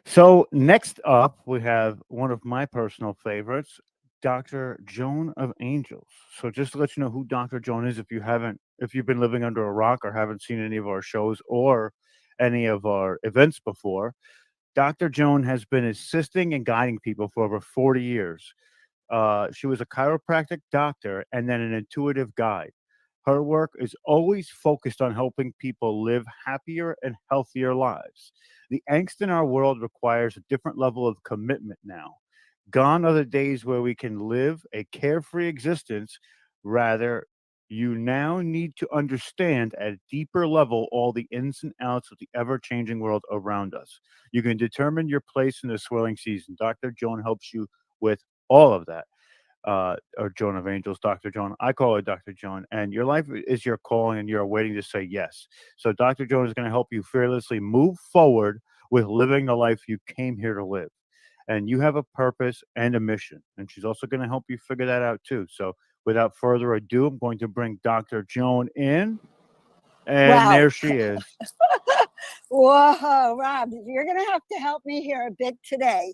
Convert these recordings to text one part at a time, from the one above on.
So next up, we have one of my personal favorites, Dr. Joan of Angels. So just to let you know who Dr. Joan is, if you've been living under a rock or haven't seen any of our shows or any of our events before, Dr. Joan has been assisting and guiding people for over 40 years. She was a chiropractic doctor and then an intuitive guide. Her work is always focused on helping people live happier and healthier lives. The angst in our world requires a different level of commitment now. Gone are the days where we can live a carefree existence. Rather, you now need to understand at a deeper level all the ins and outs of the ever changing world around us. You can determine your place in the swirling season. Dr. Joan helps you with all of that. Or Joan of Angels, Dr. Joan. I call her Dr. Joan. And your life is your calling, and you're waiting to say yes. So Dr. Joan is going to help you fearlessly move forward with living the life you came here to live. And you have a purpose and a mission. And she's also going to help you figure that out too. So without further ado, I'm going to bring Dr. Joan in. And Wow. there she is. Whoa, Rob, you're going to have to help me here a bit today.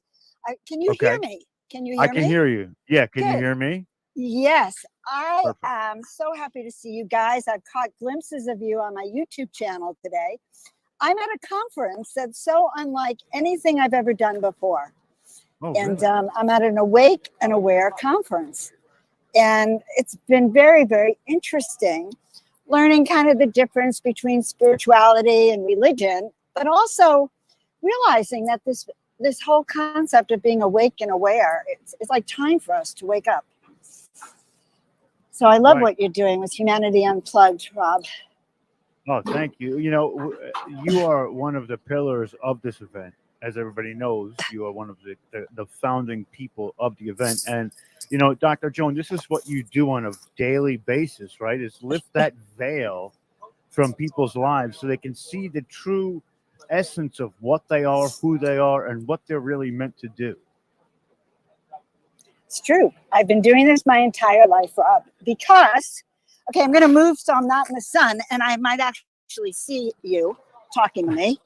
Can you hear Okay. me? Can you I hear can me? hear you. Yeah. Can you Good. hear me? Yes, I Perfect. am so happy to see you guys. I've caught glimpses of you on my YouTube channel today. I'm at a conference that's so unlike anything I've ever done before. Oh, And really? I'm at an Awake and Aware conference. And it's been very, very interesting learning kind of the difference between spirituality and religion, but also realizing that this whole concept of being awake and aware, it's like time for us to wake up. So I love Right. what you're doing with Humanity Unplugged, Rob. Oh, thank you. You are one of the pillars of this event. As everybody knows, you are one of the founding people of the event. And, Dr. Joan, this is what you do on a daily basis, right? Is lift that veil from people's lives so they can see the true essence of what they are, who they are, and what they're really meant to do. It's true. I've been doing this my entire life, Rob, because, okay, I'm going to move so I'm not in the sun and I might actually see you talking to me.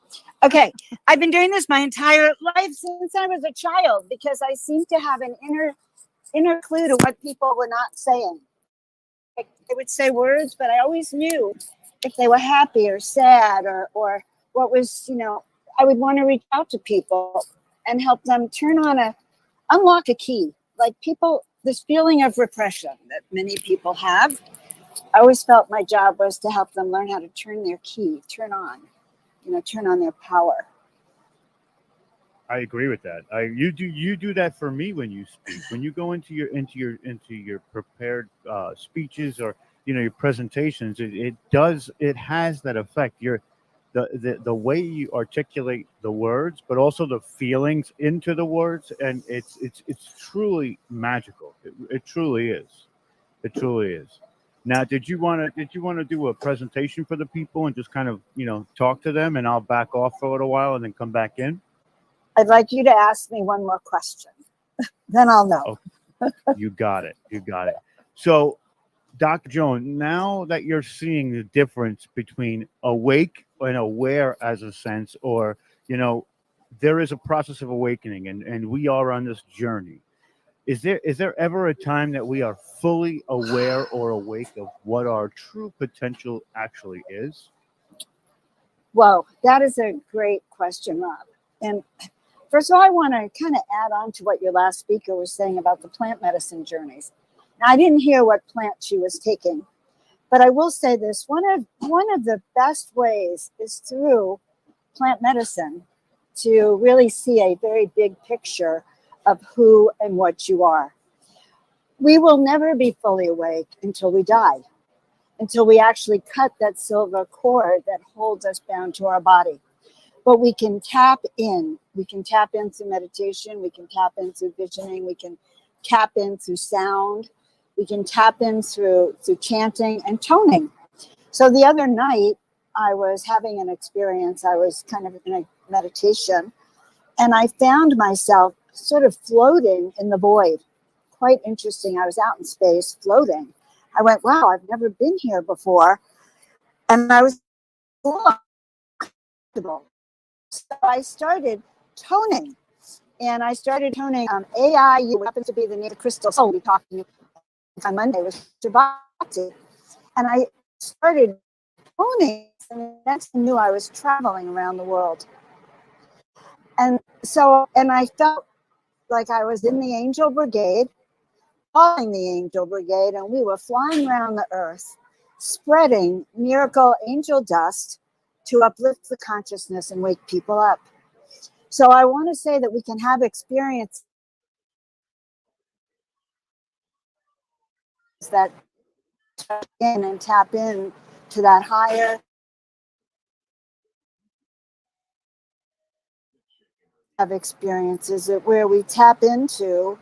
Okay, I've been doing this my entire life since I was a child because I seem to have an inner clue to what people were not saying. Like, they would say words, but I always knew if they were happy or sad or what was, I would want to reach out to people and help them unlock a key. Like people, this feeling of repression that many people have, I always felt my job was to help them learn how to turn their key, turn on their power. I agree with that. You do that for me when you speak. When you go into your prepared speeches or your presentations, it has that effect. The way you articulate the words, but also the feelings into the words, and it's truly magical. It truly is. It truly is. Now, did you want to do a presentation for the people and just kind of talk to them, and I'll back off for a little while and then come back in. I'd like you to ask me one more question, then I'll know. Okay, you got it. You got it. So, Dr. Joan, now that you're seeing the difference between awake and aware as a sense, or, you know, there is a process of awakening and we are on this journey. Is there ever a time that we are fully aware or awake of what our true potential actually is? Whoa, that is a great question, Rob. And first of all, I want to kind of add on to what your last speaker was saying about the plant medicine journeys. Now, I didn't hear what plant she was taking, but I will say this: one of the best ways is through plant medicine to really see a very big picture of who and what you are. We will never be fully awake until we die, until we actually cut that silver cord that holds us bound to our body. But we can tap in. We can tap in through meditation. We can tap in through visioning. We can tap in through sound. We can tap in through chanting and toning. So the other night, I was having an experience. I was kind of in a meditation, and I found myself sort of floating in the void. Quite interesting. I was out in space floating. I went, wow, I've never been here before. And I was comfortable. So I started toning. And I started toning AI, happens to be the native crystal soul we talked to on Monday was Shabbat. And I started toning, and that's when I knew I was traveling around the world. And so, and I felt like I was in the angel brigade, calling the angel brigade, and we were flying around the earth, spreading miracle angel dust to uplift the consciousness and wake people up. So I want to say that we can have experience that tap in and tap in to that higher of experiences where we tap into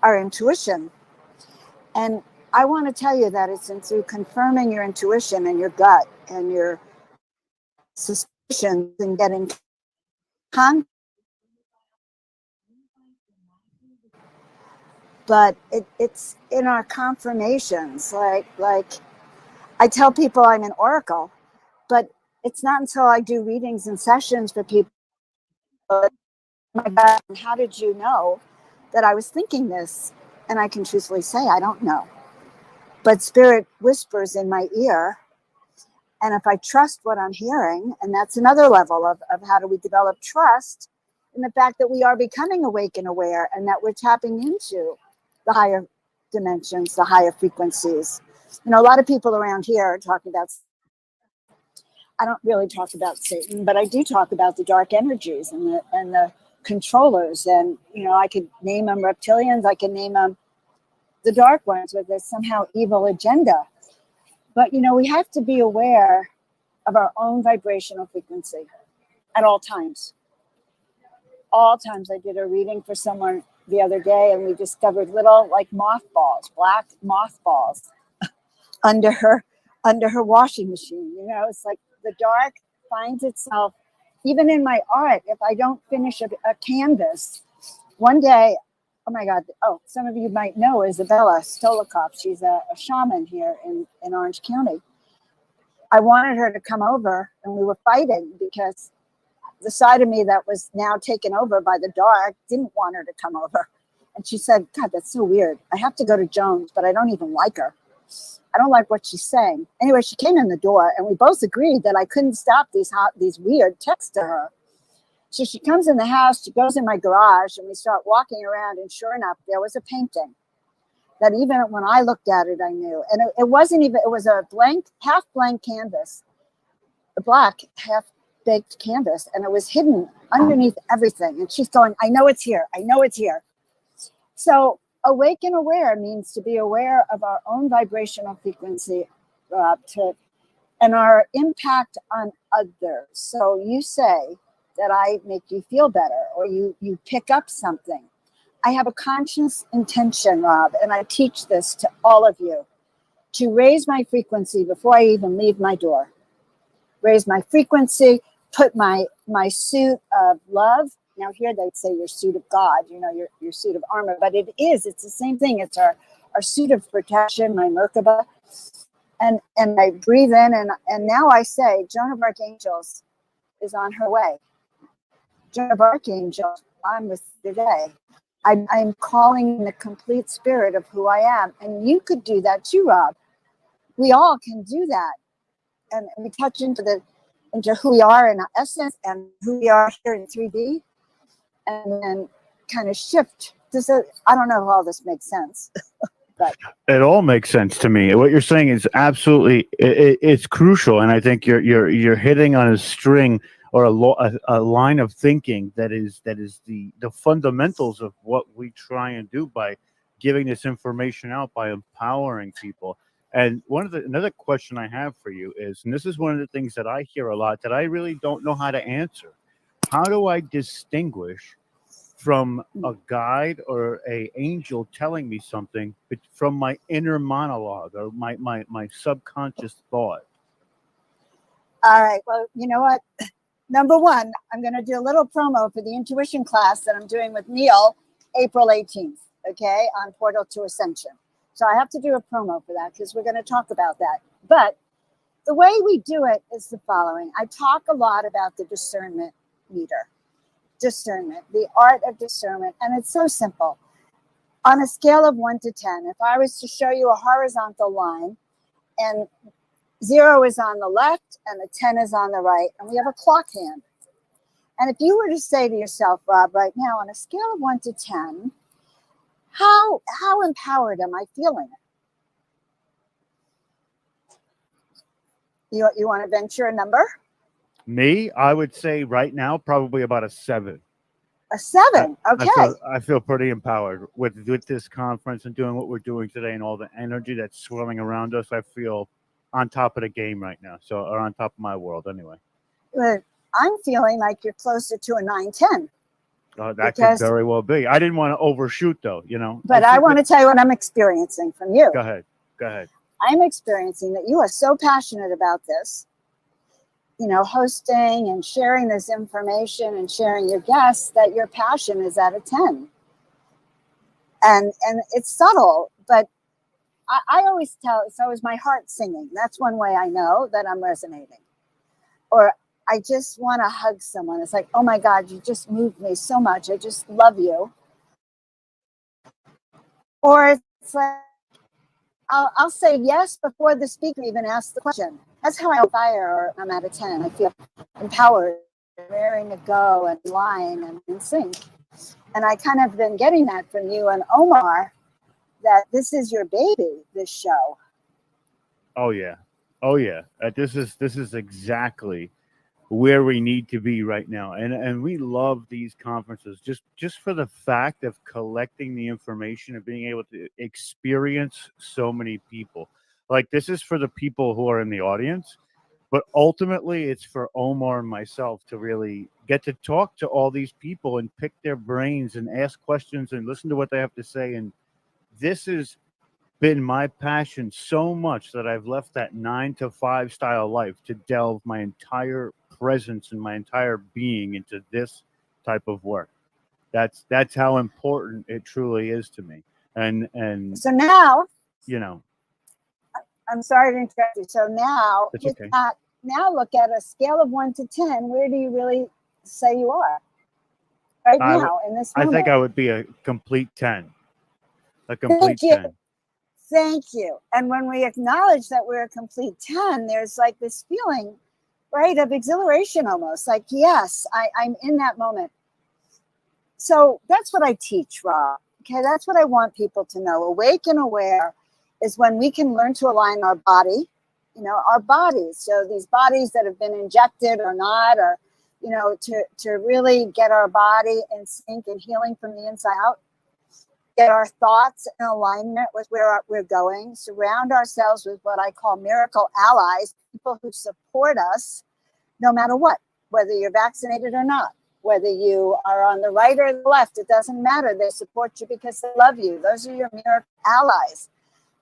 our intuition. And I want to tell you that it's through confirming your intuition and your gut and your suspicions and getting con. But it's in our confirmations. Like I tell people I'm an oracle, but it's not until I do readings and sessions for people. My God, how did you know that I was thinking this? And I can truthfully say I don't know. But spirit whispers in my ear. And if I trust what I'm hearing, and that's another level of how do we develop trust in the fact that we are becoming awake and aware, and that we're tapping into the higher dimensions, the higher frequencies. You know, a lot of people around here are talking about, I don't really talk about Satan, but I do talk about the dark energies and the controllers. And, you know, I could name them reptilians, I can name them the dark ones with this somehow evil agenda. But, you know, we have to be aware of our own vibrational frequency at all times. All times. I did a reading for someone the other day, and we discovered little like mothballs, black mothballs under her washing machine. You know, it's like the dark finds itself even in my art. If I don't finish a canvas, one day, oh my God, oh, some of you might know Isabella Stolikoff. She's a shaman here in Orange County. I wanted her to come over, and we were fighting because the side of me that was now taken over by the dark didn't want her to come over. And she said, God, that's so weird. I have to go to Joan's, but I don't even like her. I don't like what she's saying. Anyway, she came in the door, and we both agreed that I couldn't stop these weird texts to her. So she comes in the house, she goes in my garage, and we start walking around, and sure enough, there was a painting that even when I looked at it, I knew. And it wasn't even, it was a blank, half blank canvas, a black half baked canvas, and it was hidden underneath everything. And she's going, I know it's here. I know it's here. So awake and aware means to be aware of our own vibrational frequency and our impact on others. So you say that I make you feel better, or you pick up something. I have a conscious intention, Rob, and I teach this to all of you, to raise my frequency before I even leave my door. Raise my frequency, put my suit of love. Now here they'd say your suit of God, you know, your suit of armor, but it's the same thing. It's our suit of protection, my Merkaba. And I breathe in, and now I say, Joan of Archangels is on her way. Joan of Archangels, I'm with you today. I'm calling in the complete spirit of who I am. And you could do that too, Rob. We all can do that. And we touch into who we are in our essence and who we are here in 3D, and then kind of shift. I don't know if all this makes sense, but it all makes sense to me. What you're saying is absolutely it's crucial, and I think you're hitting on a string or a line of thinking that is the fundamentals of what we try and do by giving this information out, by empowering people. And another question I have for you is, and this is one of the things that I hear a lot that I really don't know how to answer. How do I distinguish from a guide or a angel telling me something, but from my inner monologue or my subconscious thought? All right. Well, you know what? Number one, I'm going to do a little promo for the intuition class that I'm doing with Neil, April 18th, okay, on Portal to Ascension. So I have to do a promo for that because we're going to talk about that. But the way we do it is the following. I talk a lot about the discernment meter. discernment, the art of discernment. And it's so simple. On a scale of 1 to 10, if I was to show you a horizontal line and 0 is on the left and the 10 is on the right, and we have a clock hand. And if you were to say to yourself, Rob, right now, on a scale of 1 to 10, how empowered am I feeling? You want to venture a number? Me, I would say right now, probably about a 7. A 7. Okay. I feel pretty empowered with this conference and doing what we're doing today and all the energy that's swirling around us. I feel on top of the game right now. So, or on top of my world anyway. But I'm feeling like you're closer to a 9-10. That could very well be. I didn't want to overshoot though, you know. But I want to tell you what I'm experiencing from you. Go ahead. Go ahead. I'm experiencing that you are so passionate about this, you know, hosting and sharing this information and sharing your guests, that your passion is at a 10. And it's subtle, but I always tell, it's always my heart singing. That's one way I know that I'm resonating. Or I just want to hug someone. It's like, oh my God, you just moved me so much. I just love you. Or it's like, I'll say yes before the speaker even asks the question. That's how I fire, or I'm at a 10. I feel empowered, raring to go and line and in sync. And I kind of been getting that from you and Omar, that this is your baby, this show. Oh yeah. Oh yeah. This is exactly where we need to be right now. And we love these conferences just for the fact of collecting the information and being able to experience so many people. Like, this is for the people who are in the audience, but ultimately it's for Omar and myself to really get to talk to all these people and pick their brains and ask questions and listen to what they have to say. And this has been my passion so much that I've left that 9 to 5 style life to delve my entire presence and my entire being into this type of work. That's how important it truly is to me. And so now, you know, I'm sorry to interrupt you. So now, that's with okay. that, now look at a scale of 1 to 10. Where do you really say you are right now in this moment? I think I would be a complete 10. A complete 10. Thank you. And when we acknowledge that we're a complete 10, there's like this feeling, right, of exhilaration almost. Like, yes, I'm in that moment. So that's what I teach, Rob. Okay, that's what I want people to know. Awake and aware is when we can learn to align our body, you know, our bodies. So these bodies that have been injected or not, or, you know, to really get our body in sync and healing from the inside out. Get our thoughts in alignment with where we're going. Surround ourselves with what I call miracle allies, people who support us no matter what, whether you're vaccinated or not, whether you are on the right or the left, it doesn't matter. They support you because they love you. Those are your miracle allies,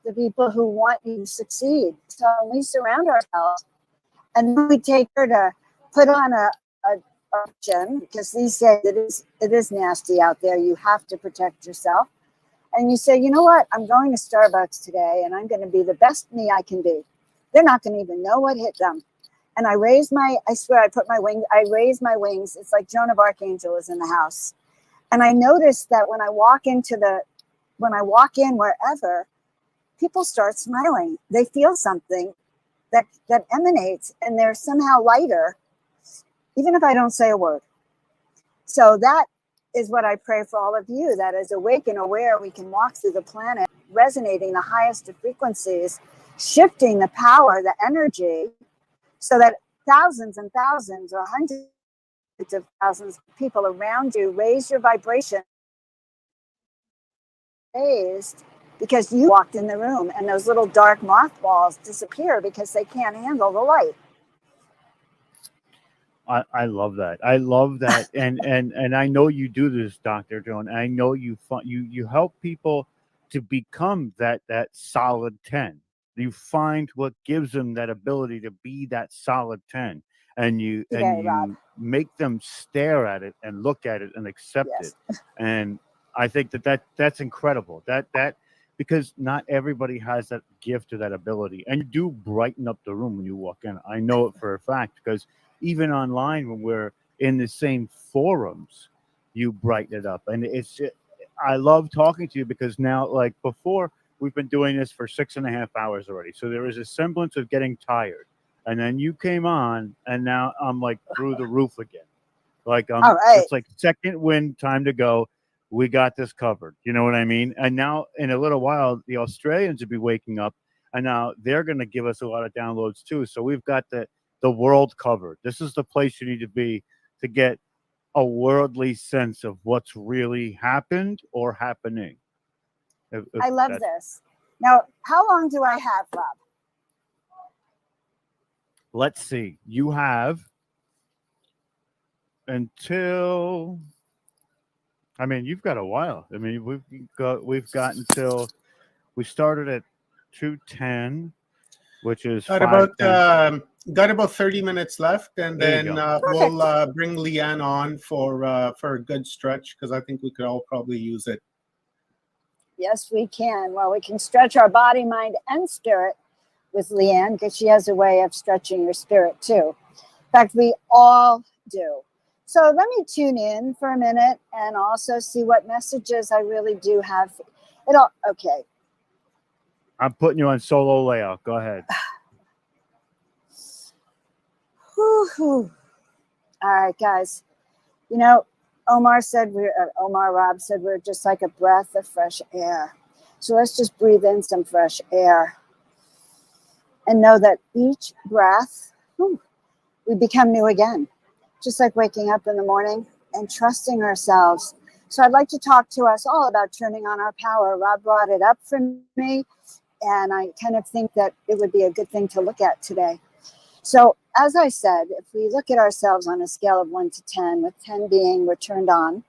the people who want you to succeed. So we surround ourselves, and then we take her to put on a option, because these days it is nasty out there. You have to protect yourself. And you say, you know what? I'm going to Starbucks today and I'm going to be the best me I can be. They're not going to even know what hit them. And I raise I swear I put my wings, I raise my wings. It's like Joan of Archangel is in the house. And I noticed that when I walk in wherever, people start smiling. They feel something that emanates, and they're somehow lighter, even if I don't say a word. So that is what I pray for all of you, that as awake and aware, we can walk through the planet, resonating the highest of frequencies, shifting the power, the energy, so that thousands and thousands or hundreds of thousands of people around you raise your vibration, raised because you walked in the room, and those little dark mothballs disappear because they can't handle the light. I love that. I love that. And I know you do this, Dr. Joan. I know you help people to become that solid 10. You find what gives them that ability to be that solid 10. And you make them stare at it and look at it and accept it. And I think that's incredible. That because not everybody has that gift or that ability. And you do brighten up the room when you walk in. I know it for a fact, because even online, when we're in the same forums, you brighten it up. And I love talking to you because now, like before, we've been doing this for 6.5 hours already. So there is a semblance of getting tired. And then you came on, and now I'm like through the roof again. Like All right. it's like second wind, time to go. We got this covered. You know what I mean? And now in a little while, the Australians will be waking up, and now they're going to give us a lot of downloads too. So we've got the world covered. This is the place you need to be to get a worldly sense of what's really happened or happening. If I love that's, this. Now, how long do I have, Rob? let's see. You have until. I mean, you've got a while. I mean, we've got until we started at 2:10, which is Got about 5:10. got about 30 minutes left, and There you then go. we'll Perfect. bring Leanne on for a good stretch because I think we could all probably use it. Yes, we can. Well, we can stretch our body, mind, and spirit with Leanne because she has a way of stretching your spirit too. In fact, we all do. So let me tune in for a minute and also see what messages I really do have. Okay. I'm putting you on solo layout. Go ahead. Whew. All right, guys. You know, Omar Rob said we're just like a breath of fresh air. So let's just breathe in some fresh air and know that each breath, we become new again. Just like waking up in the morning and trusting ourselves. So I'd like to talk to us all about turning on our power. Rob brought it up for me, and I kind of think that it would be a good thing to look at today. So as I said, if we look at ourselves on a scale of 1 to 10, with 10 being we're turned on,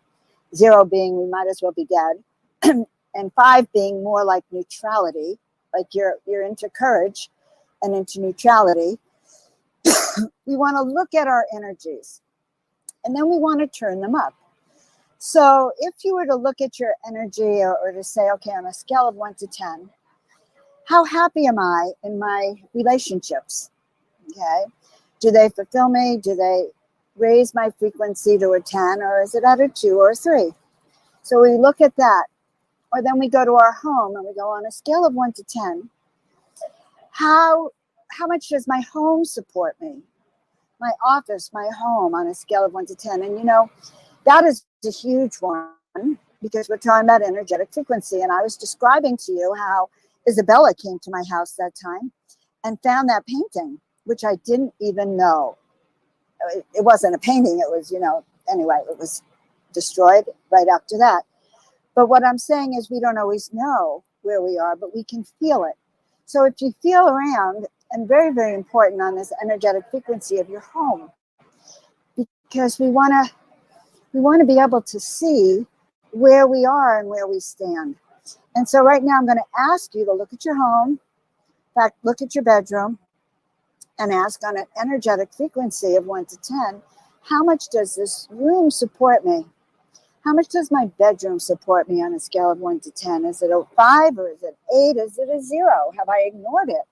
0 being we might as well be dead, and 5 being more like neutrality, like you're into courage and into neutrality, we want to look at our energies. And then we want to turn them up. So if you were to look at your energy or to say, okay, on a scale of 1 to 10, how happy am I in my relationships? Okay. Do they fulfill me? Do they raise my frequency to a 10, or is it at a 2 or a 3? So we look at that. Or then we go to our home and we go on a scale of 1 to 10. How much does my home support me? My office, my home, on a scale of 1 to 10. And you know, that is a huge one because we're talking about energetic frequency. And I was describing to you how Isabella came to my house that time and found that painting, which I didn't even know. It wasn't a painting. It was, anyway, it was destroyed right after that. But what I'm saying is we don't always know where we are, but we can feel it. So if you feel around, and very, very important on this energetic frequency of your home, because we want to be able to see where we are and where we stand. And so right now I'm going to ask you to look at your home, in fact, look at your bedroom, and ask on an energetic frequency of 1 to 10, how much does this room support me? How much does my bedroom support me on a scale of 1 to 10? Is it a 5 or is it 8? Is it a 0? Have I ignored it?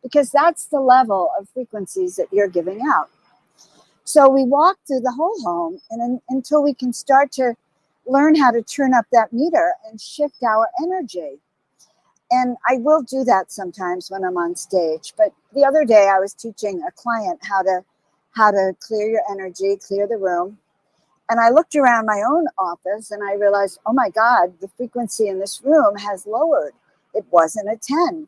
Because that's the level of frequencies that you're giving out. So we walk through the whole home and until we can start to learn how to turn up that meter and shift our energy. And I will do that sometimes when I'm on stage. But the other day I was teaching a client how to clear your energy, clear the room. And I looked around my own office and I realized, oh my God, the frequency in this room has lowered. It wasn't a 10.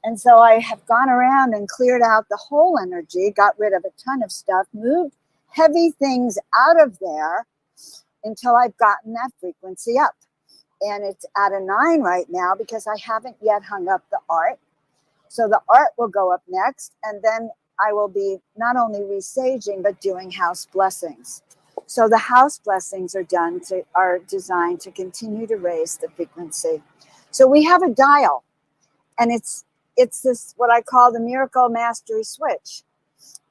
And so I have gone around and cleared out the whole energy, got rid of a ton of stuff, moved heavy things out of there until I've gotten that frequency up. And it's at a 9 right now because I haven't yet hung up the art. So the art will go up next. And then I will be not only resaging, but doing house blessings. So the house blessings are designed to continue to raise the frequency. So we have a dial, and it's this, what I call the miracle mastery switch.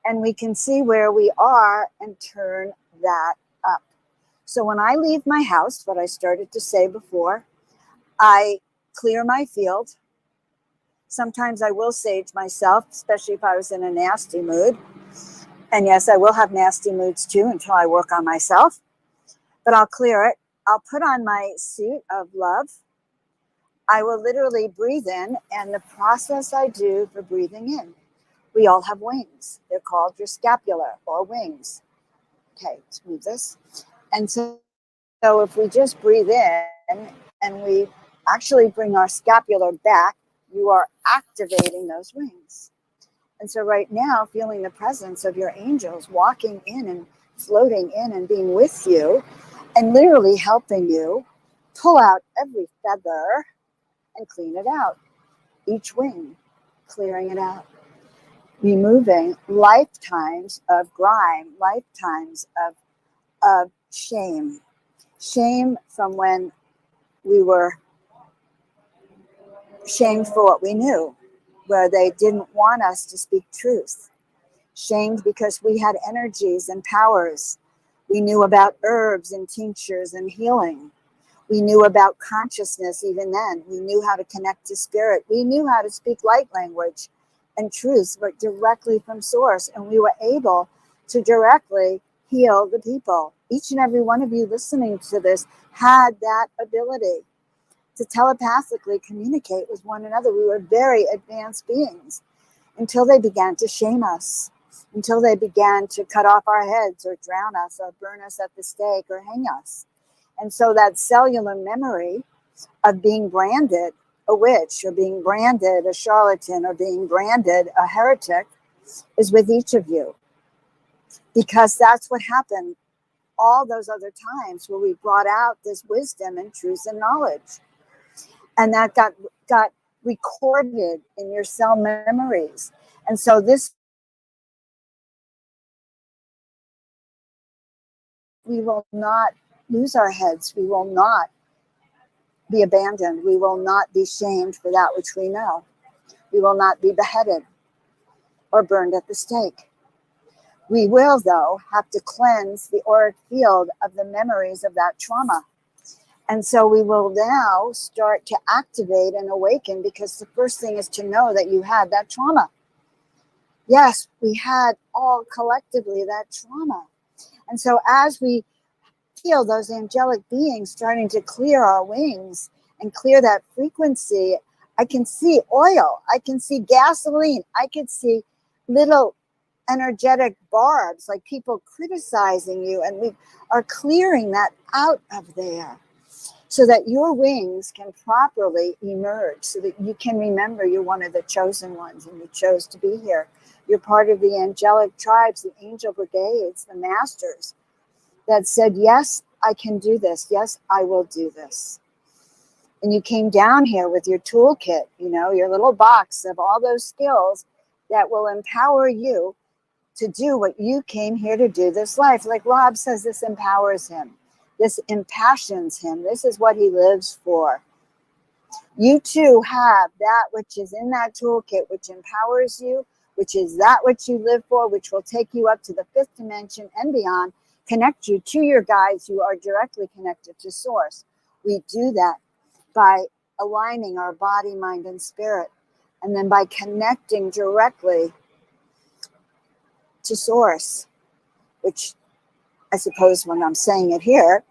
And we can see where we are and turn that up. So when I leave my house, what I started to say before, I clear my field. Sometimes I will sage myself, especially if I was in a nasty mood. And yes, I will have nasty moods too until I work on myself. but I'll clear it. I'll put on my suit of love. I will literally breathe in, and the process I do for breathing in. We all have wings. They're called your scapula or wings. Okay, let's move this. And so if we just breathe in and we actually bring our scapula back, you are activating those wings. And so right now, feeling the presence of your angels walking in and floating in and being with you and literally helping you pull out every feather and clean it out. Each wing, clearing it out. Removing lifetimes of grime, lifetimes of shame. Shame from when we were shamed for what we knew, where they didn't want us to speak truth. Shamed because we had energies and powers. We knew about herbs and tinctures and healing. We knew about consciousness even then. We knew how to connect to spirit. We knew how to speak light language and truth, but directly from source. And we were able to directly heal the people. Each and every one of you listening to this had that ability to telepathically communicate with one another. We were very advanced beings until they began to shame us, until they began to cut off our heads or drown us or burn us at the stake or hang us. And so that cellular memory of being branded a witch or being branded a charlatan or being branded a heretic is with each of you, because that's what happened all those other times where we brought out this wisdom and truth and knowledge. And that got recorded in your cell memories. And so this, we will not lose our heads. We will not be abandoned. We will not be shamed for that which we know. We will not be beheaded or burned at the stake. We will, though, have to cleanse the auric field of the memories of that trauma. And so we will now start to activate and awaken, because the first thing is to know that you had that trauma. Yes, we had all collectively that trauma. And so as we feel those angelic beings starting to clear our wings and clear that frequency, I can see oil, I can see gasoline, I can see little energetic barbs, like people criticizing you, and we are clearing that out of there so that your wings can properly emerge, so that you can remember you're one of the chosen ones and you chose to be here. You're part of the angelic tribes, the angel brigades, the masters that said, yes, I can do this. Yes, I will do this. And you came down here with your toolkit, your little box of all those skills that will empower you to do what you came here to do this life. Like Rob says, this empowers him. This impassions him. This is what he lives for. You too have that which is in that toolkit, which empowers you, which is that which you live for, which will take you up to the 5th dimension and beyond, connect you to your guides who are directly connected to source. We do that by aligning our body, mind, and spirit, and then by connecting directly to source, which I suppose when I'm saying it here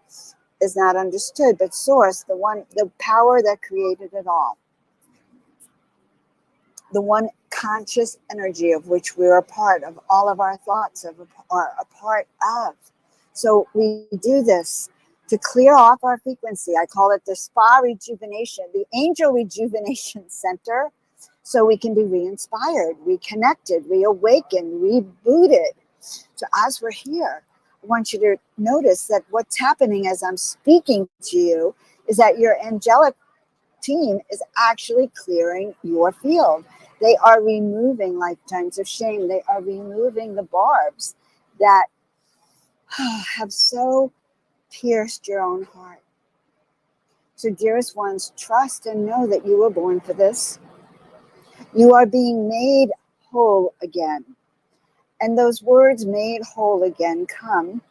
is not understood, but source, the power that created it all, the one conscious energy of which we're a part of, all of our thoughts are a part of. So we do this to clear off our frequency. I call it the spa rejuvenation, the angel rejuvenation center, so we can be re-inspired, reconnected, reawakened, rebooted. So as we're here, I want you to notice that what's happening as I'm speaking to you is that your angelic team is actually clearing your field. They are removing lifetimes of shame. They are removing the barbs that have so pierced your own heart. So dearest ones, trust and know that you were born for this. You are being made whole again. And those words made whole again come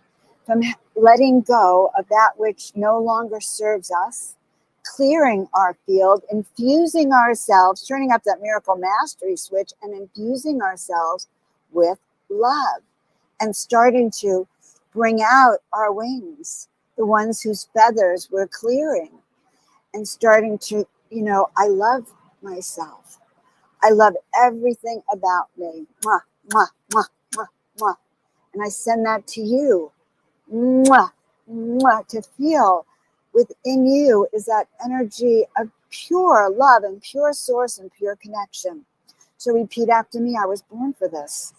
from letting go of that which no longer serves us, clearing our field, infusing ourselves, turning up that miracle mastery switch and infusing ourselves with love and starting to bring out our wings, the ones whose feathers were clearing and starting to, I love myself. I love everything about me. Mwah, mwah, mwah, mwah, mwah. And I send that to you. Mwah, mwah, to feel within you is that energy of pure love and pure source and pure connection. So repeat after me. I was born for this.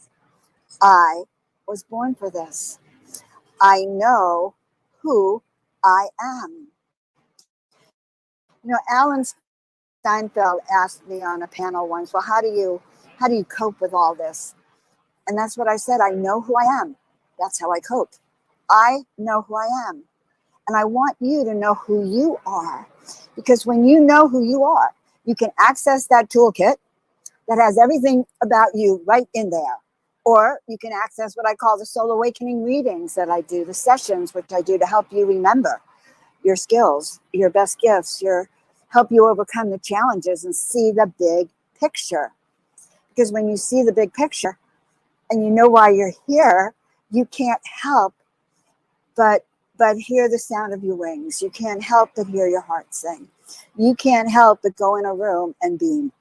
I was born for this. I know who I am. Alan Steinfeld asked me on a panel once, well, how do you cope with all this? And that's what I said. I know who I am. That's how I cope. I know who I am. And I want you to know who you are. Because when you know who you are, you can access that toolkit that has everything about you right in there. Or you can access what I call the soul awakening readings that I do, the sessions which I do to help you remember your skills, your best gifts, help you overcome the challenges and see the big picture. Because when you see the big picture and you know why you're here, you can't help but hear the sound of your wings. You can't help but hear your heart sing. You can't help but go in a room and beam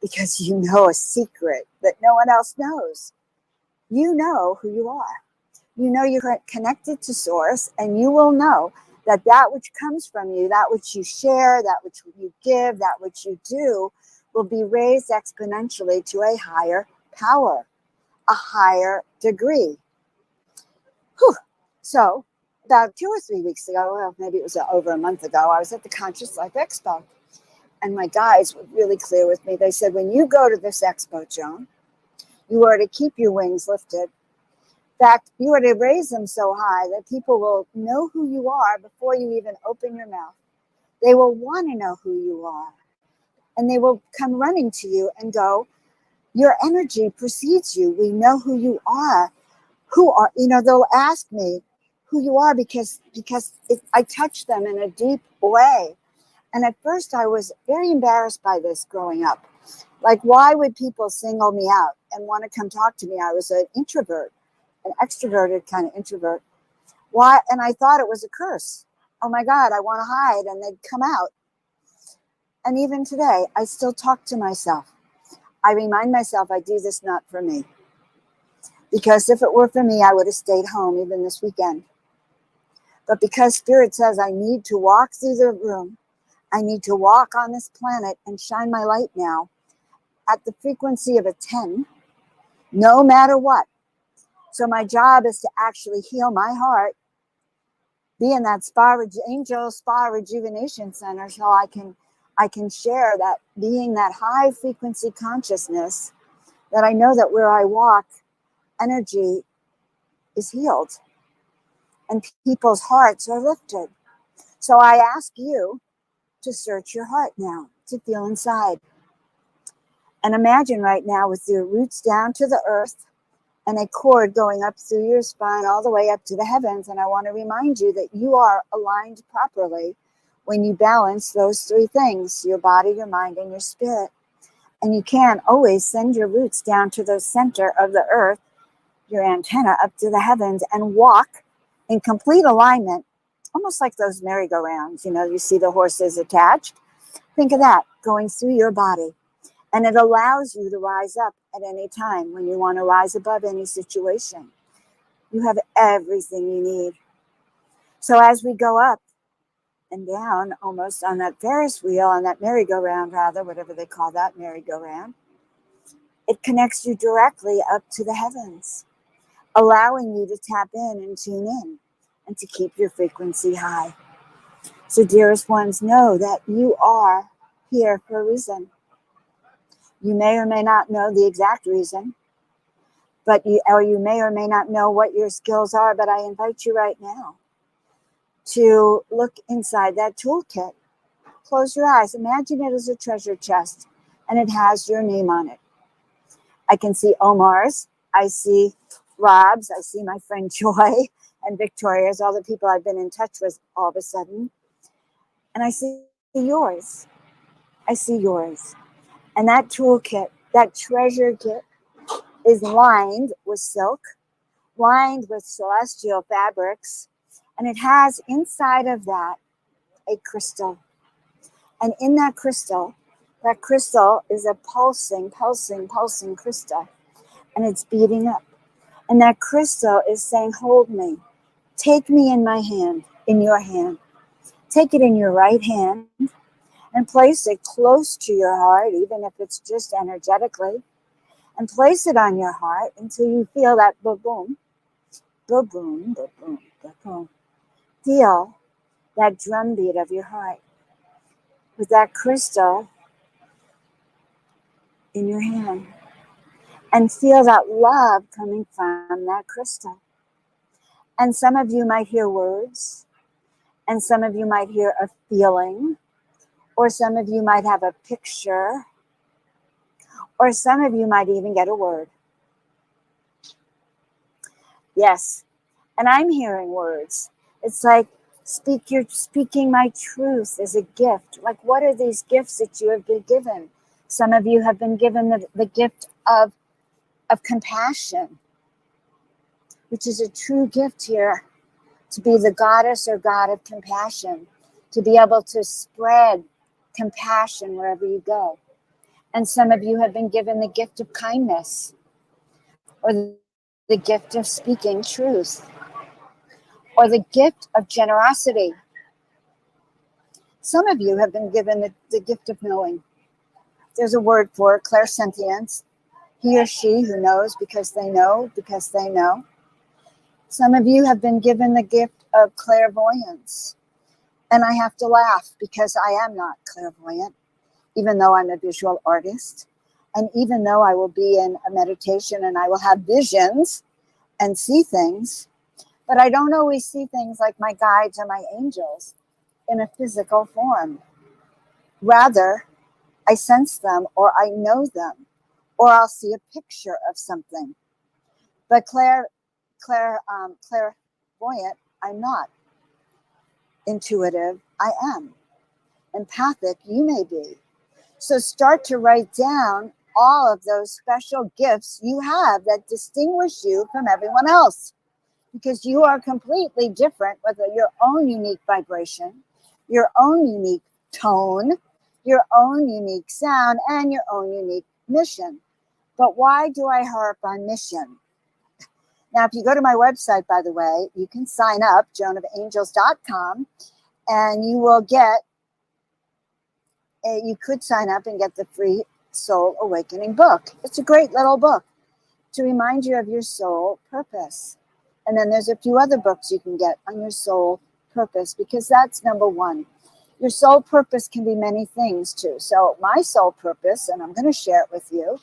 because you know a secret that no one else knows. You know who you are. You know you're connected to source, and you will know that which comes from you, that which you share, that which you give, that which you do will be raised exponentially to a higher power, a higher degree. Whew. So about 2 or 3 weeks ago, well, maybe it was over a month ago, I was at the Conscious Life Expo. And my guides were really clear with me. They said, when you go to this expo, Joan, you are to keep your wings lifted. In fact, you are to raise them so high that people will know who you are before you even open your mouth. They will want to know who you are. And they will come running to you and go, your energy precedes you. We know who you are. They'll ask me who you are because I touch them in a deep way. And at first I was very embarrassed by this growing up. Like, why would people single me out and want to come talk to me? I was an introvert, an extroverted kind of introvert. Why? And I thought it was a curse. Oh my God, I want to hide, and they'd come out. And even today, I still talk to myself. I remind myself I do this not for me. Because if it were for me, I would have stayed home even this weekend. But because Spirit says I need to walk through the room, I need to walk on this planet and shine my light now at the frequency of a 10, no matter what. So my job is to actually heal my heart, be in that angel spa rejuvenation center, so I can share that, being that high frequency consciousness, that I know that where I walk, energy is healed and people's hearts are lifted. So I ask you to search your heart now, to feel inside. And imagine right now with your roots down to the earth and a cord going up through your spine all the way up to the heavens. And I want to remind you that you are aligned properly when you balance those three things, your body, your mind, and your spirit. And you can always send your roots down to the center of the earth, your antenna up to the heavens, and walk in complete alignment, almost like those merry-go-rounds. You see the horses attached. Think of that going through your body. And it allows you to rise up at any time when you want to rise above any situation. You have everything you need. So as we go up and down, almost on that Ferris wheel, on that merry-go-round rather, whatever they call that, merry-go-round, it connects you directly up to the heavens, allowing you to tap in and tune in and to keep your frequency high. So dearest ones, know that you are here for a reason. You may or may not know the exact reason, or you may or may not know what your skills are, but I invite you right now to look inside that toolkit. Close your eyes. Imagine it as a treasure chest, and it has your name on it. I can see Omar's. I see Rob's. I see my friend Joy and Victoria's, all the people I've been in touch with all of a sudden. And I see yours. I see yours. And that toolkit, that treasure kit, is lined with silk, lined with celestial fabrics, And it has inside of that a crystal. And in that crystal is a pulsing crystal. And it's beating up. And that crystal is saying, hold me. Take me in my hand, in your hand. Take it in your right hand and place it close to your heart, even if it's just energetically. And place it on your heart until you feel that boom, boom, boom, boom, boom. Feel that drumbeat of your heart with that crystal in your hand. And feel that love coming from that crystal. And some of you might hear words, and some of you might hear a feeling, or some of you might have a picture, or some of you might even get a word. Yes, and I'm hearing words. It's like, you're speaking my truth as a gift. Like, what are these gifts that you have been given? Some of you have been given the gift of compassion, which is a true gift here, to be the goddess or god of compassion, to be able to spread compassion wherever you go. And some of you have been given the gift of kindness, or the gift of speaking truth, or the gift of generosity. Some of you have been given the gift of knowing. There's a word for it, clairsentience. He or she who knows because they know, because they know. Some of you have been given the gift of clairvoyance. And I have to laugh because I am not clairvoyant, even though I'm a visual artist. And even though I will be in a meditation and I will have visions and see things, but I don't always see things like my guides or my angels in a physical form. Rather, I sense them, or I know them, or I'll see a picture of something. But clairvoyant, I'm not. Intuitive, I am. Empathic, you may be. So start to write down all of those special gifts you have that distinguish you from everyone else, because you are completely different with your own unique vibration, your own unique tone, your own unique sound, and your own unique mission. But why do I harp on mission? Now, if you go to my website, by the way, you can sign up, joanofangels.com, and you will get, you could sign up and get the free Soul Awakening book. It's a great little book to remind you of your soul purpose. And then there's a few other books you can get on your soul purpose, because that's number one. Your soul purpose can be many things too. So my soul purpose, and I'm going to share it with you,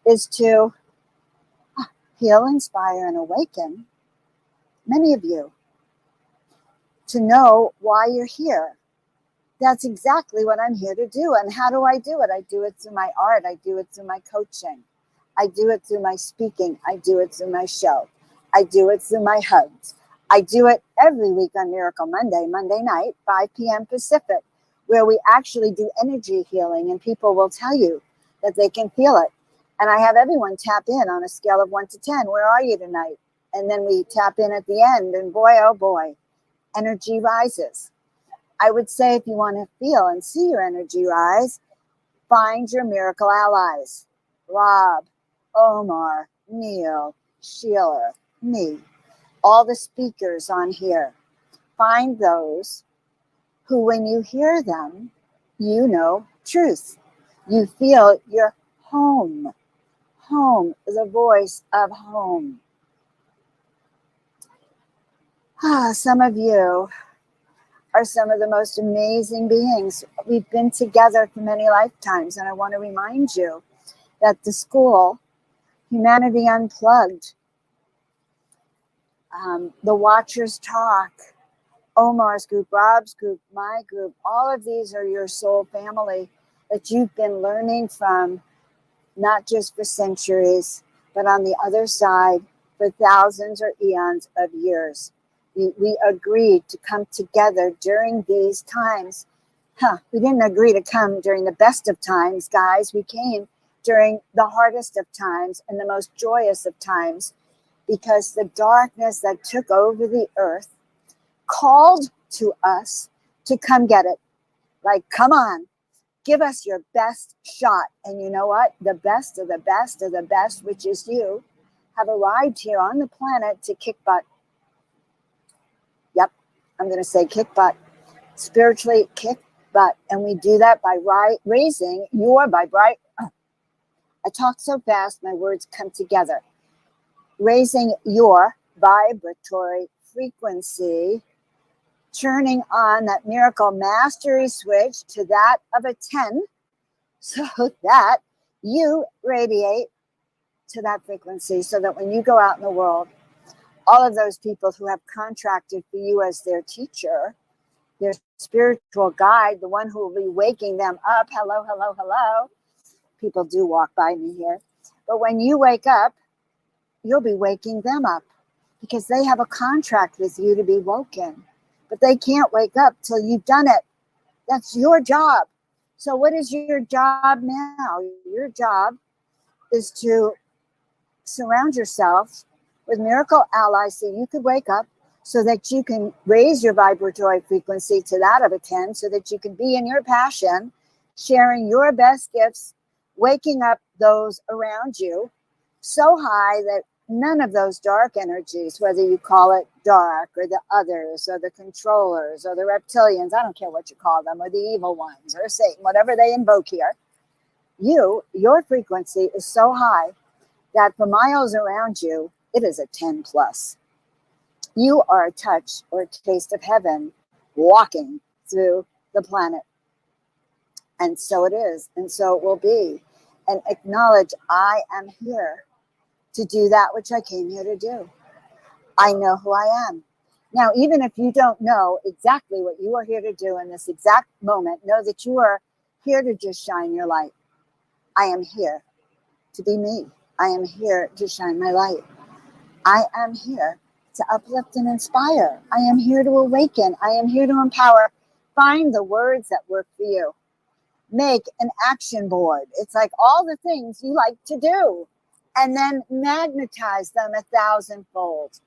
is to heal, inspire, and awaken many of you to know why you're here. That's exactly what I'm here to do. And how do I do it? I do it through my art. I do it through my coaching. I do it through my speaking. I do it through my show. I do it through my hugs. I do it every week on Miracle Monday night, 5 p.m. Pacific, where we actually do energy healing, and people will tell you that they can feel it. And I have everyone tap in on a scale of 1 to 10. Where are you tonight? And then we tap in at the end, and boy, oh boy, energy rises. I would say, if you want to feel and see your energy rise, find your miracle allies. Rob, Omar, Neil, Sheila, me, all the speakers on here. Find those who, when you hear them, you know truth. You feel you're home. Home, the voice of home. Some of you are some of the most amazing beings. We've been together for many lifetimes, and I want to remind you that the school, Humanity Unplugged, the Watchers Talk, Omar's group, Rob's group, my group, all of these are your soul family that you've been learning from, not just for centuries, but on the other side for thousands or eons of years. We agreed to come together during these times. We didn't agree to come during the best of times, guys. We came during the hardest of times and the most joyous of times, because the darkness that took over the earth called to us to come get it. Like, come on, give us your best shot. And you know what? The best of the best of the best, which is you, have arrived here on the planet to kick butt. Yep, I'm going to say kick butt. Spiritually kick butt. And we do that by raising your vibrate. I talk so fast, my words come together. Raising your vibratory frequency, turning on that miracle mastery switch to that of a 10, so that you radiate to that frequency, so that when you go out in the world, all of those people who have contracted for you as their teacher, their spiritual guide, the one who will be waking them up, hello, hello, hello. People do walk by me here. But when you wake up, you'll be waking them up, because they have a contract with you to be woken. But they can't wake up till you've done it. That's your job. So what is your job now? Your job is to surround yourself with miracle allies so you could wake up, so that you can raise your vibratory frequency to that of a 10, so that you can be in your passion, sharing your best gifts, waking up those around you so high that none of those dark energies, whether you call it dark or the others or the controllers or the reptilians, I don't care what you call them, or the evil ones or Satan, whatever they invoke here, your frequency is so high that for miles around you, it is a 10 plus. You are a touch or a taste of heaven walking through the planet. And so it is, and so it will be. And acknowledge, I am here to do that which I came here to do. I know who I am. Now, even if you don't know exactly what you are here to do in this exact moment, know that you are here to just shine your light. I am here to be me. I am here to shine my light. I am here to uplift and inspire. I am here to awaken. I am here to empower. Find the words that work for you. Make an action board. It's like all the things you like to do, and then magnetize them 1,000-fold.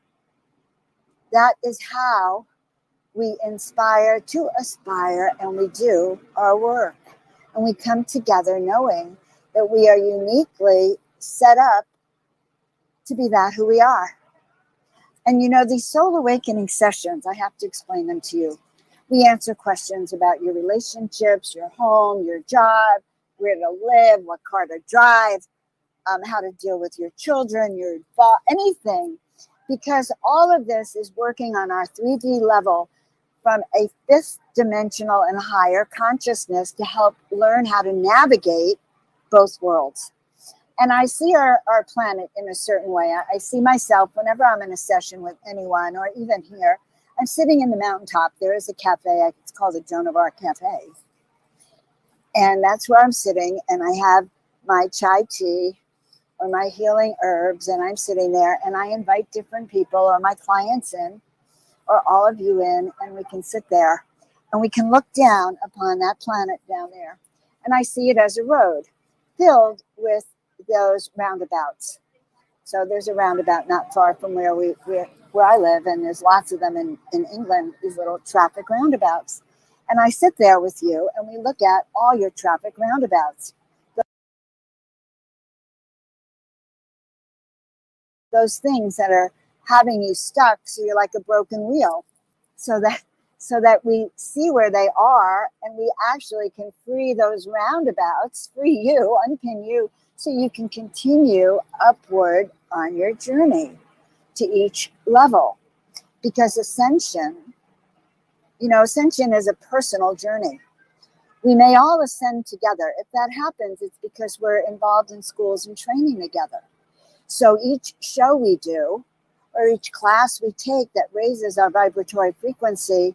That is how we inspire to aspire, and we do our work. And we come together knowing that we are uniquely set up to be that who we are. And you know, these soul awakening sessions, I have to explain them to you. We answer questions about your relationships, your home, your job, where to live, what car to drive, how to deal with your children, your anything. Because all of this is working on our 3D level from a 5th dimensional and higher consciousness to help learn how to navigate both worlds. And I see our planet in a certain way. I see myself whenever I'm in a session with anyone, or even here, I'm sitting in the mountaintop. There is a cafe. It's called the Joan of Arc Cafe. And that's where I'm sitting. And I have my chai tea or my healing herbs. And I'm sitting there. And I invite different people or my clients in, or all of you in. And we can sit there. And we can look down upon that planet down there. And I see it as a road filled with those roundabouts. So there's a roundabout not far from where I live, and there's lots of them in England, these little traffic roundabouts. And I sit there with you, and we look at all your traffic roundabouts. Those things that are having you stuck, so you're like a broken wheel, so that we see where they are, and we actually can free those roundabouts, free you, unpin you, so you can continue upward on your journey to each level. Because ascension is a personal journey. We may all ascend together. If that happens, it's because we're involved in schools and training together. So each show we do, or each class we take that raises our vibratory frequency,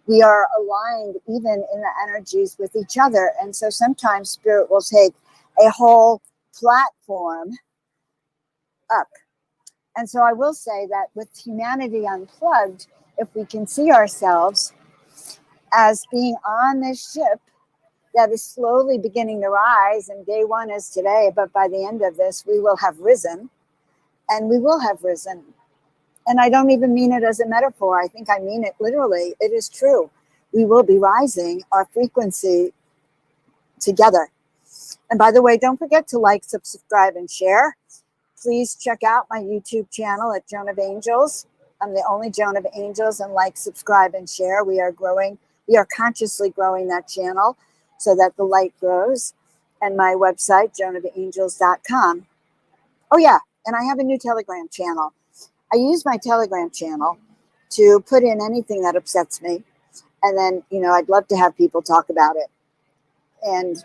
we are aligned even in the energies with each other. And so sometimes spirit will take a whole platform up. And so I will say that with Humanity Unplugged, if we can see ourselves as being on this ship that is slowly beginning to rise, and day one is today, but by the end of this, we will have risen, and we will have risen. And I don't even mean it as a metaphor. I think I mean it literally. It is true. We will be rising our frequency together. And by the way, don't forget to like, subscribe, and share. Please check out my YouTube channel at Joan of Angels. I'm the only Joan of Angels, and like, subscribe, and share. We are growing. We are consciously growing that channel so that the light grows. And my website, given.Become. Oh yeah, and I have a new Telegram channel. I use my Telegram channel to put in anything that upsets me. And then, I'd love to have people talk about it. And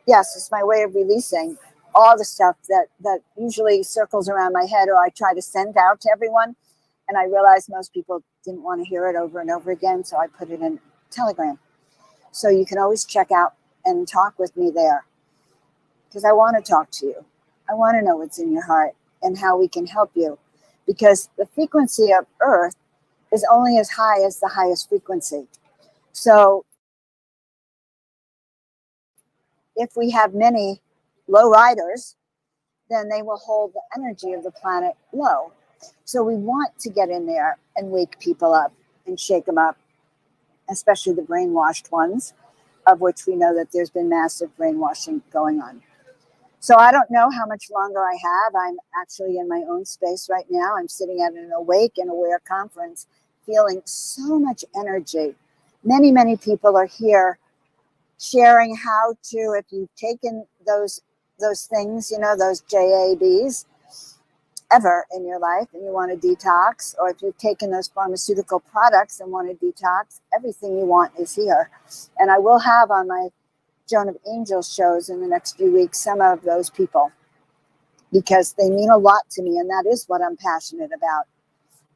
yes, it's my way of releasing all the stuff that usually circles around my head, or I try to send out to everyone. And I realized most people didn't want to hear it over and over again. So I put it in Telegram. So you can always check out and talk with me there, because I want to talk to you. I want to know what's in your heart and how we can help you, because the frequency of Earth is only as high as the highest frequency. So if we have many low riders, then they will hold the energy of the planet low. So we want to get in there and wake people up and shake them up, especially the brainwashed ones, of which we know that there's been massive brainwashing going on. So I don't know how much longer I have. I'm actually in my own space right now. I'm sitting at an Awake and Aware conference, feeling so much energy. Many, many people are here sharing how to, if you've taken those things, those JABs ever in your life and you want to detox, or if you've taken those pharmaceutical products and want to detox, everything you want is here. And I will have on my Joan of Angels shows in the next few weeks some of those people, because they mean a lot to me, and that is what I'm passionate about.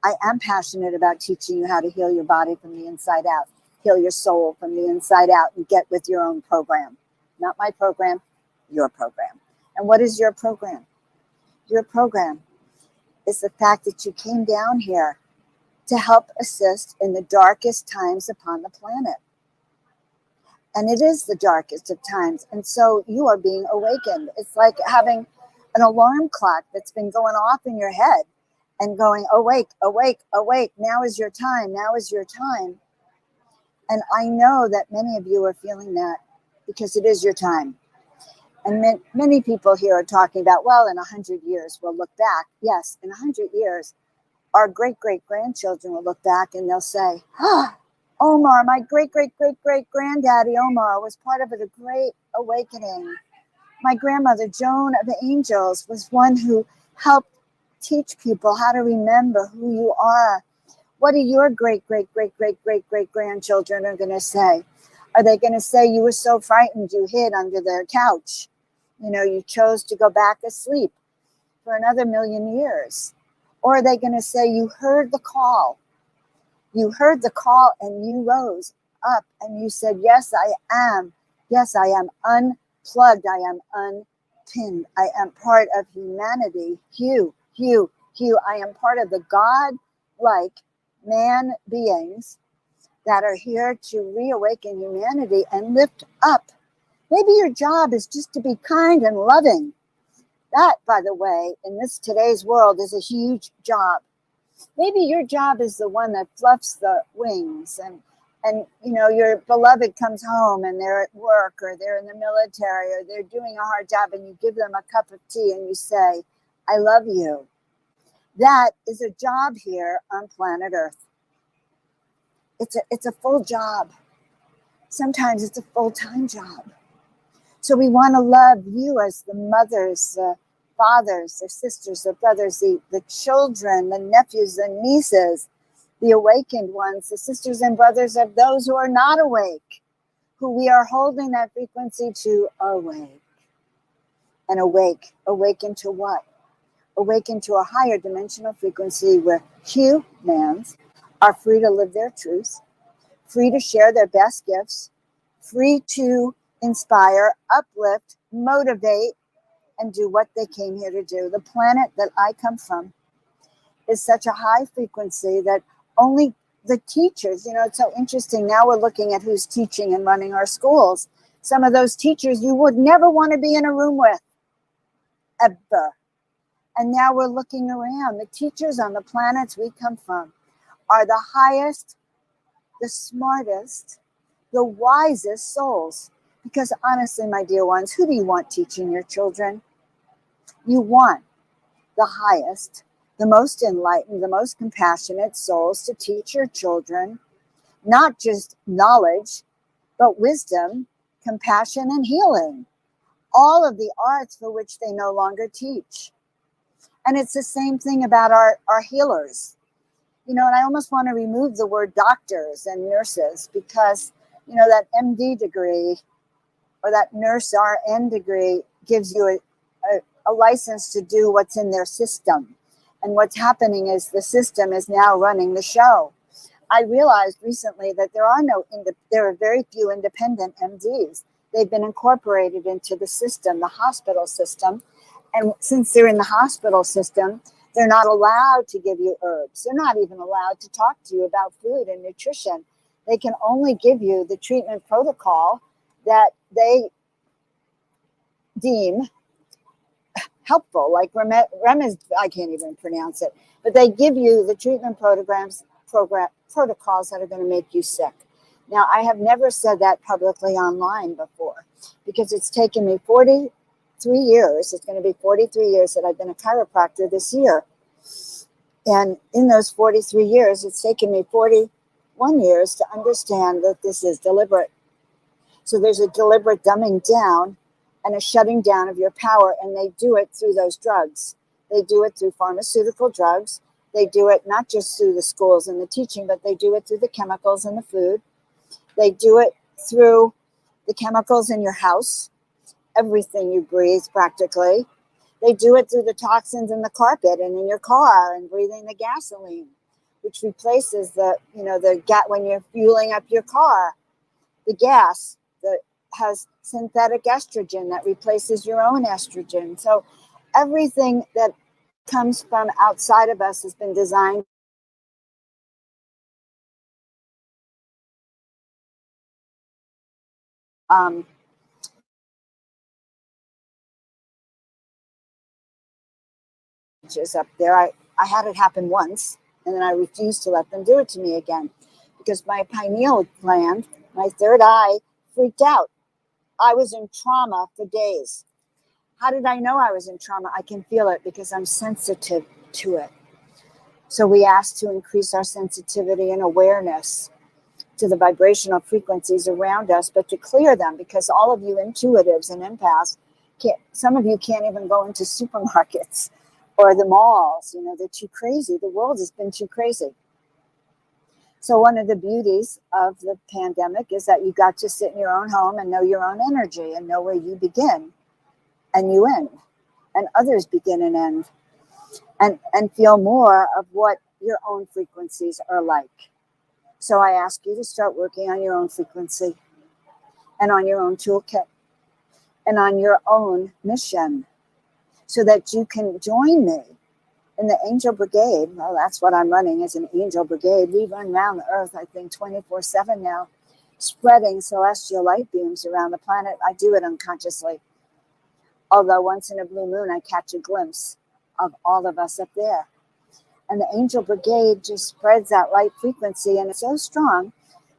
I am passionate about teaching you how to heal your body from the inside out, heal your soul from the inside out, and get with your own program. Not my program, your program. And what is your program? Your program is the fact that you came down here to help assist in the darkest times upon the planet. And it is the darkest of times. And so you are being awakened. It's like having an alarm clock that's been going off in your head and going, awake, awake, awake. Now is your time. Now is your time. And I know that many of you are feeling that, because it is your time. And many people here are talking about, well, in 100 years, we'll look back. Yes, in 100 years, our great-great-grandchildren will look back and they'll say, Omar, my great-great-great-great-granddaddy Omar was part of a great awakening. My grandmother, Joan of Angels, was one who helped teach people how to remember who you are. What are your great-great-great-great-great-great-grandchildren are going to say? Are they going to say you were so frightened you hid under their couch? You chose to go back asleep for another 1,000,000 years. Or are they going to say you heard the call? You heard the call and you rose up and you said, yes, I am. Yes, I am unplugged. I am unpinned. I am part of humanity. Hugh. I am part of the God-like man beings that are here to reawaken humanity and lift up. Maybe your job is just to be kind and loving. That, by the way, in today's world is a huge job. Maybe your job is the one that fluffs the wings and your beloved comes home and they're at work or they're in the military or they're doing a hard job and you give them a cup of tea and you say, I love you. That is a job here on planet Earth. It's a full job. Sometimes it's a full-time job. So we want to love you as the mothers, the fathers, the sisters, the brothers, the children, the nephews, the nieces, the awakened ones, the sisters and brothers of those who are not awake, who we are holding that frequency to awake. And awaken to what? Awaken to a higher dimensional frequency where humans are free to live their truth, free to share their best gifts, free to inspire, uplift, motivate, and do what they came here to do. The planet that I come from is such a high frequency that only the teachers, it's so interesting. Now we're looking at who's teaching and running our schools. Some of those teachers you would never want to be in a room with, ever. And now we're looking around. The teachers on the planets we come from are the highest, the smartest, the wisest souls. Because honestly, my dear ones, who do you want teaching your children? You want the highest, the most enlightened, the most compassionate souls to teach your children, not just knowledge, but wisdom, compassion, and healing. All of the arts for which they no longer teach. And it's the same thing about our healers. And I almost want to remove the word doctors and nurses because, that MD degree or that nurse RN degree gives you a license to do what's in their system. And what's happening is the system is now running the show. I realized recently that there are very few independent MDs. They've been incorporated into the system, the hospital system. And since they're in the hospital system, they're not allowed to give you herbs. They're not even allowed to talk to you about food and nutrition. They can only give you the treatment protocol that they deem helpful. Like Remez, I can't even pronounce it, but they give you the treatment protocols that are going to make you sick. Now, I have never said that publicly online before because it's taken me 43 years. It's going to be 43 years that I've been a chiropractor this year. And in those 43 years, it's taken me 41 years to understand that this is deliberate. So there's a deliberate dumbing down and a shutting down of your power, and they do it through those drugs. They do it through pharmaceutical drugs. They do it not just through the schools and the teaching, but they do it through the chemicals in the food. They do it through the chemicals in your house, everything you breathe practically. They do it through the toxins in the carpet and in your car and breathing the gasoline, which replaces the when you're fueling up your car, the gas that has synthetic estrogen that replaces your own estrogen. So everything that comes from outside of us has been designed up there. I had it happen once, and then I refused to let them do it to me again because my pineal gland, my third eye, freaked out. I was in trauma for days. How did I know I was in trauma? I can feel it because I'm sensitive to it. So we ask to increase our sensitivity and awareness to the vibrational frequencies around us, but to clear them, because all of you intuitives and empaths, some of you can't even go into supermarkets or the malls. They're too crazy. The world has been too crazy. So one of the beauties of the pandemic is that you got to sit in your own home and know your own energy and know where you begin and you end, and others begin and end, and feel more of what your own frequencies are like. So I ask you to start working on your own frequency and on your own toolkit and on your own mission so that you can join me in the Angel Brigade. Well, that's what I'm running, is an Angel Brigade. We run around the earth, I think, 24/7 now, spreading celestial light beams around the planet. I do it unconsciously. Although once in a blue moon, I catch a glimpse of all of us up there. And the Angel Brigade just spreads that light frequency, and it's so strong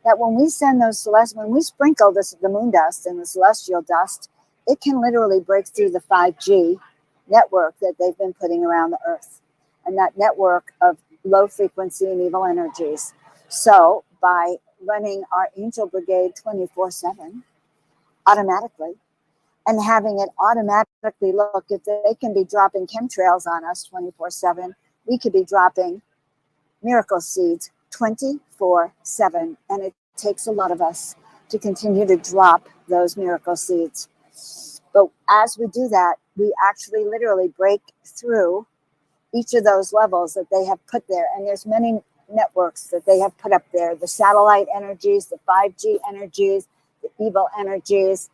that when we send when we sprinkle the moon dust and the celestial dust, it can literally break through the 5G network that they've been putting around the earth, and that network of low frequency and evil energies. So by running our Angel Brigade 24/7 automatically, and having it automatically look, if they can be dropping chemtrails on us 24/7, we could be dropping miracle seeds 24/7. And it takes a lot of us to continue to drop those miracle seeds. But as we do that, we actually literally break through each of those levels that they have put there. And there's many networks that they have put up there: the satellite energies, the 5G energies, the evil energies.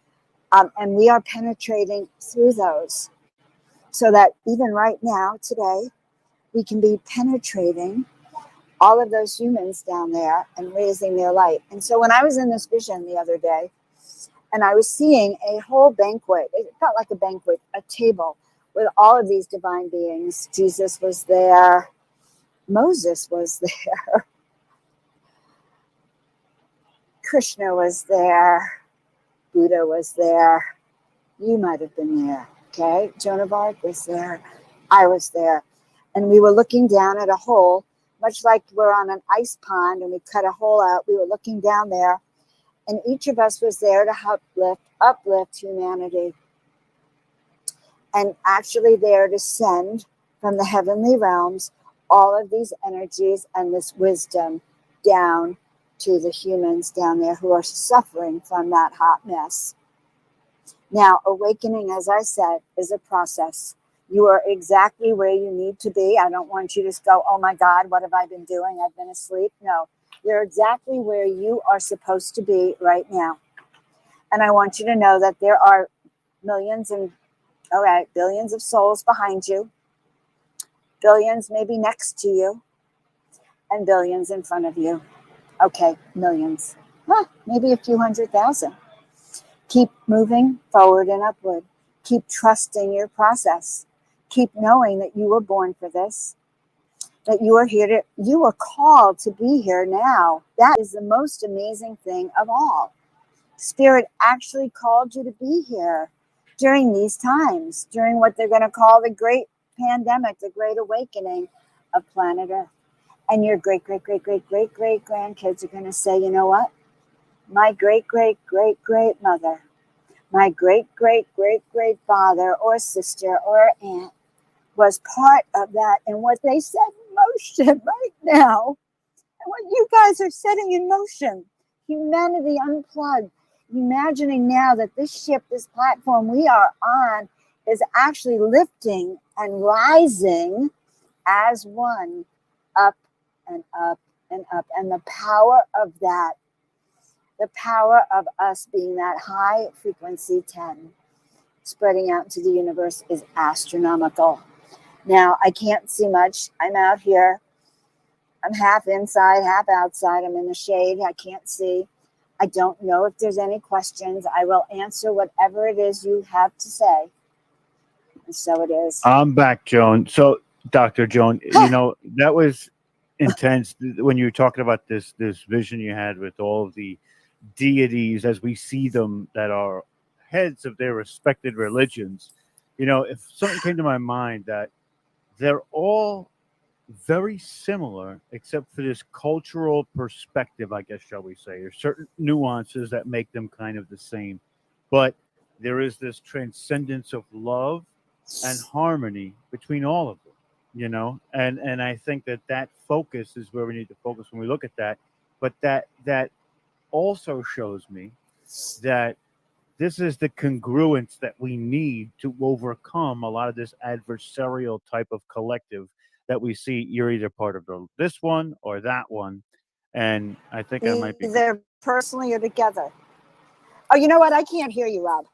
And we are penetrating through those, so that even right now, today, we can be penetrating all of those humans down there and raising their light. And so when I was in this vision the other day, and I was seeing a whole banquet, it felt like a banquet, a table with all of these divine beings. Jesus was there. Moses was there. Krishna was there. Buddha was there. You might have been there. Okay. Joan of Arc was there. I was there. And we were looking down at a hole, much like we're on an ice pond and we cut a hole out. We were looking down there, and each of us was there to uplift humanity, and actually there to send from the heavenly realms all of these energies and this wisdom down to the humans down there who are suffering from that hot mess. Now, awakening, as I said, is a process. You are exactly where you need to be. I don't want you to just go, oh my God, what have I been doing? I've been asleep. No, you're exactly where you are supposed to be right now. And I want you to know that there are millions and billions of souls behind you, billions maybe next to you, and billions in front of you. Okay, millions. Maybe a few 100,000. Keep moving forward and upward. Keep trusting your process. Keep knowing that you were born for this, that you are called to be here now. That is the most amazing thing of all. Spirit actually called you to be here during these times, during what they're going to call the great pandemic, the great awakening of planet Earth. And your great, great, great, great, great, great grandkids are going to say, you know what? My great, great, great, great mother, my great, great, great, great father or sister or aunt was part of that. And what they set in motion right now, and what you guys are setting in motion, Humanity Unplugged, imagining now that this ship, this platform we are on is actually lifting and rising as one, up and up and up. And the power of that, the power of us being that high frequency 10 spreading out into the universe is astronomical. Now, I can't see much. I'm out here. I'm half inside, half outside. I'm in the shade. I can't see. I don't know if there's any questions. I will answer whatever it is you have to say. And so it is. I'm back, Joan. So, Dr. Joan, that was intense when you were talking about this vision you had with all of the deities as we see them that are heads of their respected religions. If something came to my mind that they're all very similar except for this cultural perspective, I guess, shall we say. There's certain nuances that make them kind of the same, but there is this transcendence of love and harmony between all of them, and I think that focus is where we need to focus when we look at that. But that also shows me that this is the congruence that we need to overcome a lot of this adversarial type of collective that we see. You're either part of this one or that one, and I think I might be either personally or together. Oh, you know what? I can't hear you, Rob.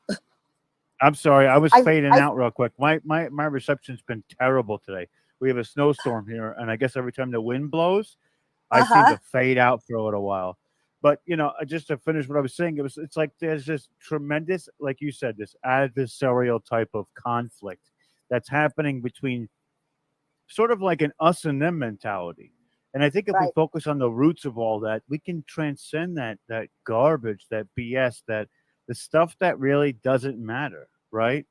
I'm sorry, I was fading out real quick. My reception's been terrible today. We have a snowstorm here, and I guess every time the wind blows, I seem to fade out for a little while. But just to finish what I was saying, it's like there's this tremendous, like you said, this adversarial type of conflict that's happening between sort of like an us and them mentality. And I think if we focus on the roots of all that, we can transcend that garbage, that BS, that the stuff that really doesn't matter, right?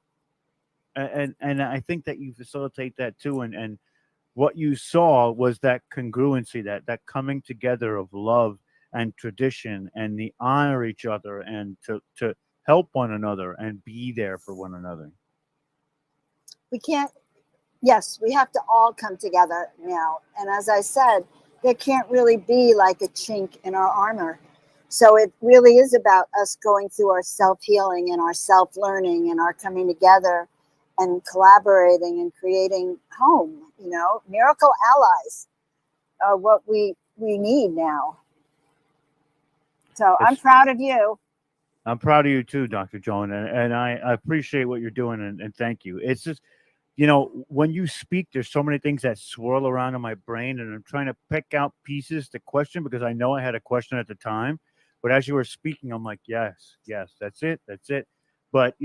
And I think that you facilitate that too. And what you saw was that congruency, that coming together of love and tradition and the honor each other and to help one another and be there for one another. We can't. Yes, we have to all come together now. And as I said, there can't really be like a chink in our armor. So it really is about us going through our self-healing and our self-learning and our coming together and collaborating and creating home. Miracle allies are what we need now. So I'm proud of you. I'm proud of you too, Dr. Joan. And I appreciate what you're doing and thank you. It's just, when you speak, there's so many things that swirl around in my brain, and I'm trying to pick out pieces to question because I know I had a question at the time. But as you were speaking, I'm like, yes, that's it. But,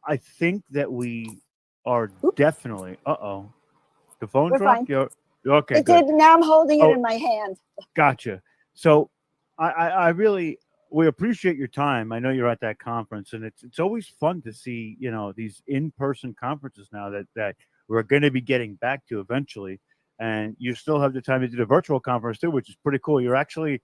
I think that we are Oop. definitely. The phone We're dropped. fine. You're okay. It Good. did. Now I'm holding it Oh, in my hand. gotcha. So I really we appreciate your time. I know you're at that conference, and it's always fun to see these in person conferences now that we're going to be getting back to eventually. And you still have the time to do the virtual conference too, which is pretty cool. You're actually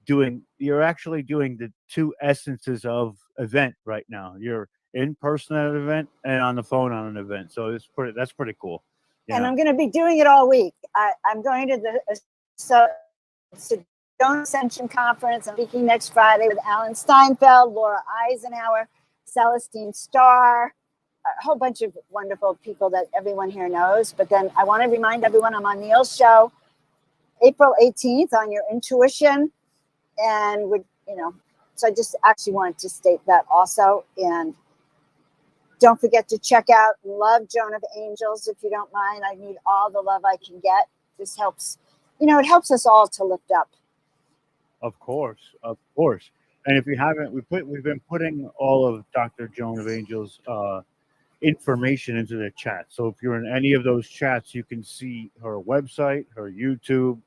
doing the two essences of event right now. You're in person at an event and on the phone on an event. So that's pretty cool. And Yeah. I'm going to be doing it all week. I'm going to the Joan Ascension Conference. I'm speaking next Friday with Alan Steinfeld, Laura Eisenhower, Celestine Starr, a whole bunch of wonderful people that everyone here knows. But then I want to remind everyone I'm on Neil's show April 18th on your intuition. And so I just actually wanted to state that also. And don't forget to check out Love Joan of Angels if you don't mind. I need all the love I can get. This helps, it helps us all to lift up. Of course, of course. And if you haven't, we've been putting all of Dr. Joan of Angels information into the chat. So if you're in any of those chats, you can see her website, her YouTube,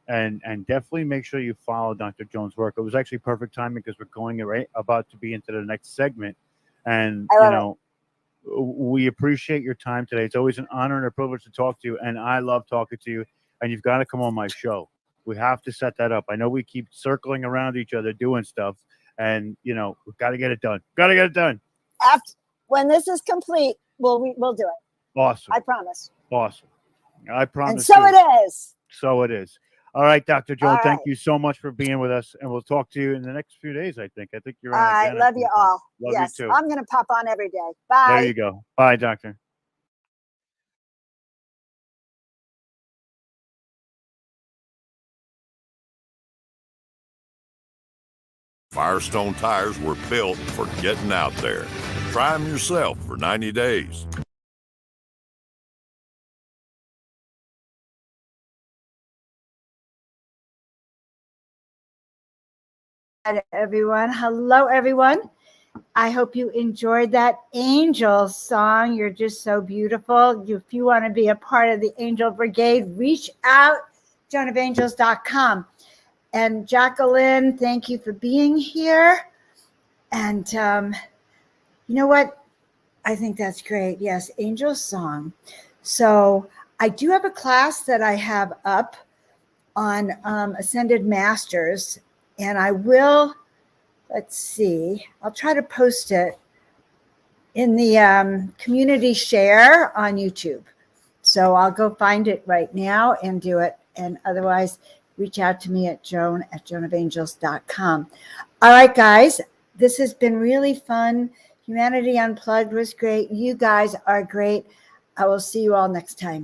and definitely make sure you follow Dr. Joan's work. It was actually perfect timing because we're going about to be into the next segment, and I love we appreciate your time today. It's always an honor and a privilege to talk to you, and I love talking to you. And you've got to come on my show. We have to set that up. I know we keep circling around each other doing stuff, and we've got to get it done. Got to get it done. When this is complete, we'll do it. Awesome. I promise. Awesome. I promise. And so it is. So it is. All right, Dr. Joan, All thank right. you so much for being with us, and we'll talk to you in the next few days. I think you're on I again. love you all. Love yes, you too. I'm going to pop on every day. Bye. There you go. Bye, Doctor. Firestone tires were built for getting out there. Try them yourself for 90 days. Everyone. Hello, everyone. I hope you enjoyed that angel song. You're just so beautiful. If you want to be a part of the Angel Brigade, reach out, given.Become. And Jacqueline, thank you for being here. And you know what? I think that's great. Yes, angel song. So I do have a class that I have up on Ascended Masters, and I will, let's see, I'll try to post it in the community share on YouTube. So I'll go find it right now and do it. And otherwise, reach out to me at joan@joanofangels.com. All right, guys, this has been really fun. Humanity Unplugged was great. You guys are great. I will see you all next time.